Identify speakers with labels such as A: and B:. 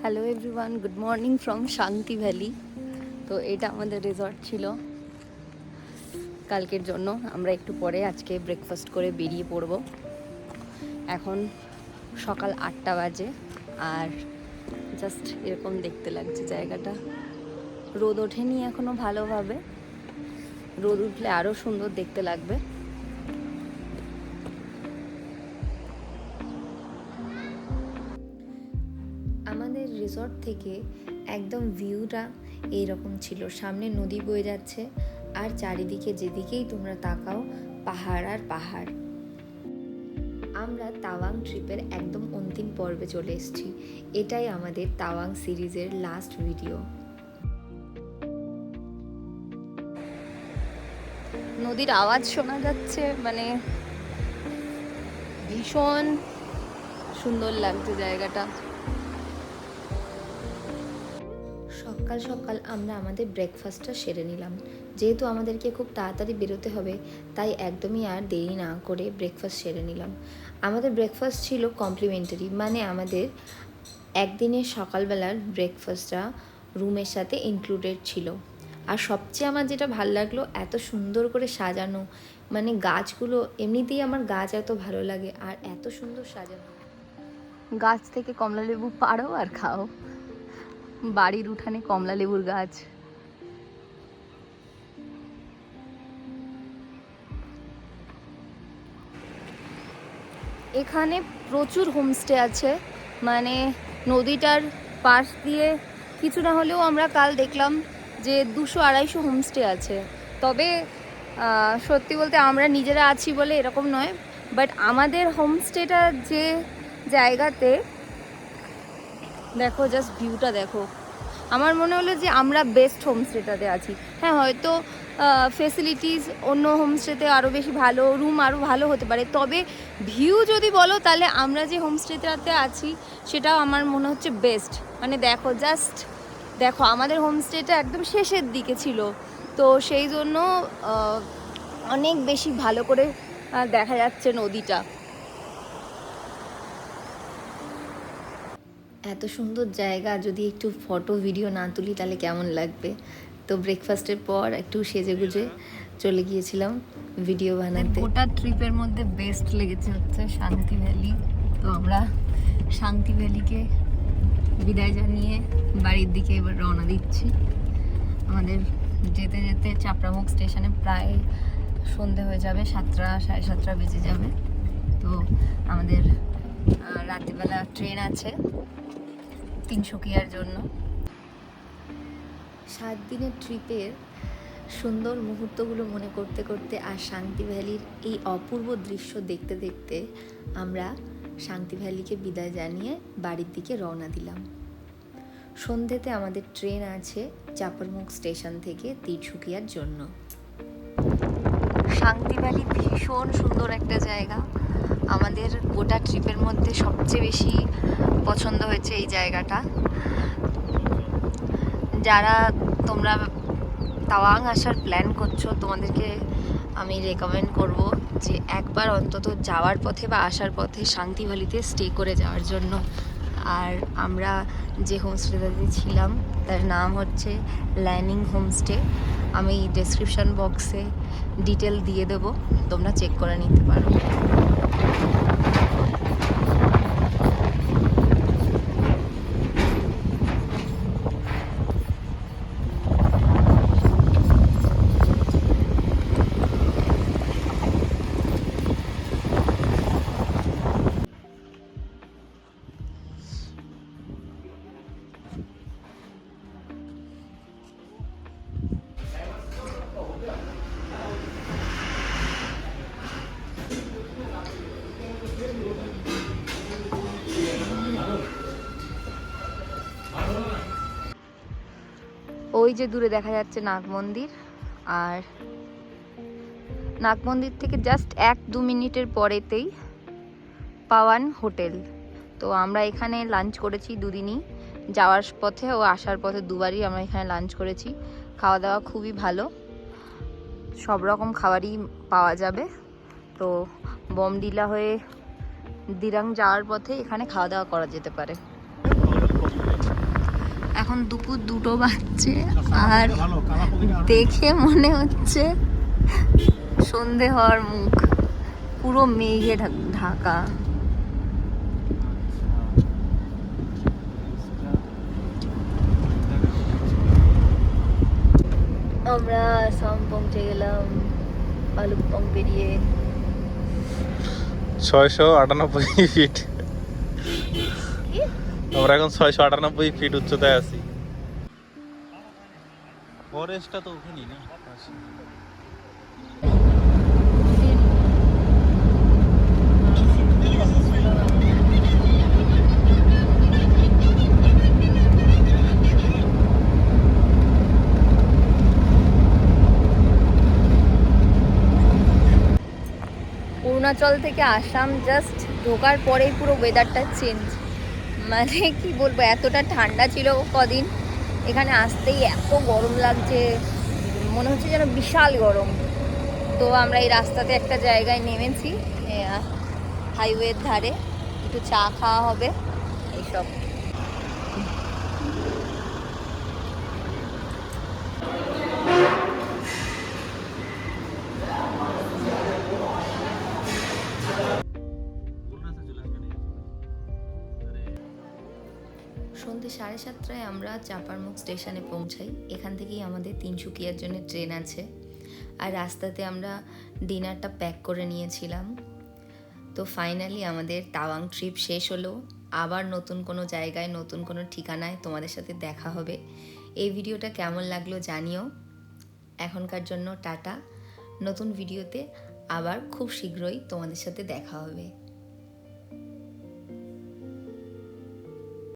A: Hello everyone, good morning from শান্তি valley. তো এটা আমাদের রিসর্ট ছিল কালকের জন্য। আমরা একটু পরে আজকে ব্রেকফাস্ট করে বেরিয়ে পড়ব। এখন সকাল 8টা বাজে আর জাস্ট এরকম দেখতে লাগছে জায়গাটা। রোদ ওঠেনি এখনও ভালোভাবে, রোদ উঠলে আরও সুন্দর দেখতে লাগবে। আমাদের রিসর্ট থেকে একদম ভিউটা এইরকম ছিল, সামনে নদী বয়ে যাচ্ছে আর চারিদিকে যেদিকেই তোমরা তাকাও পাহাড় আর পাহাড়। আমরা তাওয়াং ট্রিপের একদম অন্তিম পর্বে চলে এসেছি। এটাই আমাদের তাওয়াং সিরিজের লাস্ট ভিডিও। নদীর আওয়াজ শোনা যাচ্ছে, মানে ভীষণ সুন্দর লাগছে জায়গাটা। সকাল সকাল আমরা আমাদের ব্রেকফাস্টটা সেরে নিলাম। যেহেতু আমাদেরকে খুব তাড়াতাড়ি বেরোতে হবে, তাই একদমই আর দেরি না করে ব্রেকফাস্ট সেরে নিলাম। আমাদের ব্রেকফাস্ট ছিল কমপ্লিমেন্টারি, মানে আমাদের একদিনের সকালবেলার ব্রেকফাস্টটা রুমের সাথে ইনক্লুডেড ছিল। আর সবচেয়ে আমার যেটা ভাল লাগলো, এত সুন্দর করে সাজানো, মানে গাছগুলো, এমনিতেই আমার গাছ এত ভালো লাগে আর এত সুন্দর সাজানো। গাছ থেকে কমলা লেবু পাড়ো আর খাও। বাড়ির উঠানে কমলা লেবুর গাছ। এখানে প্রচুর হোমস্টে আছে, মানে নদীটার পাশ দিয়ে কিছু না হলেও আমরা কাল দেখলাম যে 200-250 হোমস্টে আছে। তবে সত্যি বলতে আমরা নিজেরা আছি বলে এরকম নয়, বাট আমাদের হোমস্টেটা যে জায়গাতে, দেখো জাস্ট ভিউটা দেখো, আমার মনে হলো যে আমরা বেস্ট হোমস্টেটাতে আছি। হ্যাঁ, হয়তো ফেসিলিটিস অন্য হোমস্টেতে আরও বেশি ভালো, রুম আরও ভালো হতে পারে, তবে ভিউ যদি বলো তাহলে আমরা যে হোমস্টেটাতে আছি সেটাও আমার মনে হচ্ছে বেস্ট। মানে দেখো, জাস্ট দেখো, আমাদের হোমস্টেটা একদম শেষের দিকে ছিল, তো সেই জন্য অনেক বেশি ভালো করে দেখা যাচ্ছে নদীটা। এত সুন্দর জায়গা, যদি একটু ফটো ভিডিও না তুলি তাহলে কেমন লাগবে। তো ব্রেকফাস্টের পর একটু সেজে গুজে চলে গিয়েছিলাম ভিডিও বানাতে। গোটা ট্রিপের মধ্যে বেস্ট লেগেছে হচ্ছে শান্তি ভ্যালি। তো আমরা শান্তি ভ্যালিকে বিদায় জানিয়ে বাড়ির দিকে এবার রওনা দিচ্ছি। আমাদের যেতে যেতে চাপড়ামুখ স্টেশনে প্রায় সন্ধে হয়ে যাবে, 7টা 7:30 বেজে যাবে। তো আমাদের রাত্রিবেলা ট্রেন আছে তিনসুকিয়ার জন্য। 7 দিনের ট্রিপের সুন্দর মুহূর্তগুলো মনে করতে করতে আর শান্তি ভ্যালির এই অপূর্ব দৃশ্য দেখতে দেখতে আমরা শান্তি ভ্যালিকে বিদায় জানিয়ে বাড়ির দিকে রওনা দিলাম। সন্ধ্যেতে আমাদের ট্রেন আছে চাপড়মুখ স্টেশন থেকে তিনসুকিয়ার জন্য। শান্তি ভ্যালি ভীষণ সুন্দর একটা জায়গা। আমাদের গোটা ট্রিপের মধ্যে সবচেয়ে বেশি পছন্দ হয়েছে এই জায়গাটা। যারা তোমরা তাওয়াং আসার প্ল্যান করছো, তোমাদেরকে আমি রেকমেন্ড করব যে একবার অন্তত যাওয়ার পথে বা আসার পথে শান্তি ভ্যালিতে স্টে করে যাওয়ার জন্য। আর আমরা যে হোমস্টেটাতে ছিলাম তার নাম হচ্ছে ল্যানিং হোমস্টে। আমি ডেসক্রিপশন বক্সে ডিটেল দিয়ে দেবো, তোমরা চেক করে নিতে পারো। ওই যে দূরে দেখা যাচ্ছে নাগ মন্দির, আর নাগ মন্দির থেকে জাস্ট 1-2 মিনিটের পরেতেই পাওয়ান হোটেল। তো আমরা এখানে লাঞ্চ করেছি দুদিনই, যাওয়ার পথে ও আসার পথে দুবারই আমরা এখানে লাঞ্চ করেছি। খাওয়া দাওয়া খুবই ভালো, সব রকম খাবারই পাওয়া যাবে। তো বমডিলা হয়ে দিরাং যাওয়ার পথে এখানে খাওয়া দাওয়া করা যেতে পারে। এখন দুপুর 2টো বাজছে আর দেখে মনে হচ্ছে সন্ধে হওয়ার মুখ, পুরো মেঘে ঢাকা। আমরা আসাম পৌঁছে গেলাম ভালুকপং পেরিয়ে।
B: 698 ফিট। আমরা এখন 698 ফিট উচ্চতায় আছি। ফরেস্টটা তো ওখানেই না।
A: অরুণাচল থেকে আসাম জাস্ট ঢোকার পরেই পুরো ওয়েদারটা চেঞ্জ। মানে কি বলবো, এতটা ঠান্ডা ছিল কদিন, এখানে আসতেই এত গরম লাগছে, মনে হচ্ছে যেন বিশাল গরম। তো আমরা এই রাস্তাতে একটা জায়গায় নেমেছি, হাইওয়ের ধারে, একটু চা খাওয়া হবে এইসব। সন্ধ্যে 7:30টায় আমরা চাপারমুখ স্টেশনে পৌঁছাই। এখান থেকেই আমাদের তিনসুকিয়ার জন্য ট্রেন আছে। আর রাস্তাতে আমরা ডিনারটা প্যাক করে নিয়েছিলাম। তো ফাইনালি আমাদের তাওয়াং ট্রিপ শেষ হলো। আবার নতুন কোনো জায়গায়, নতুন কোনো ঠিকানায় তোমাদের সাথে দেখা হবে। এই ভিডিওটা কেমন লাগলো জানিও। এখনকার জন্য টাটা। নতুন ভিডিওতে আবার খুব শীঘ্রই তোমাদের সাথে দেখা হবে।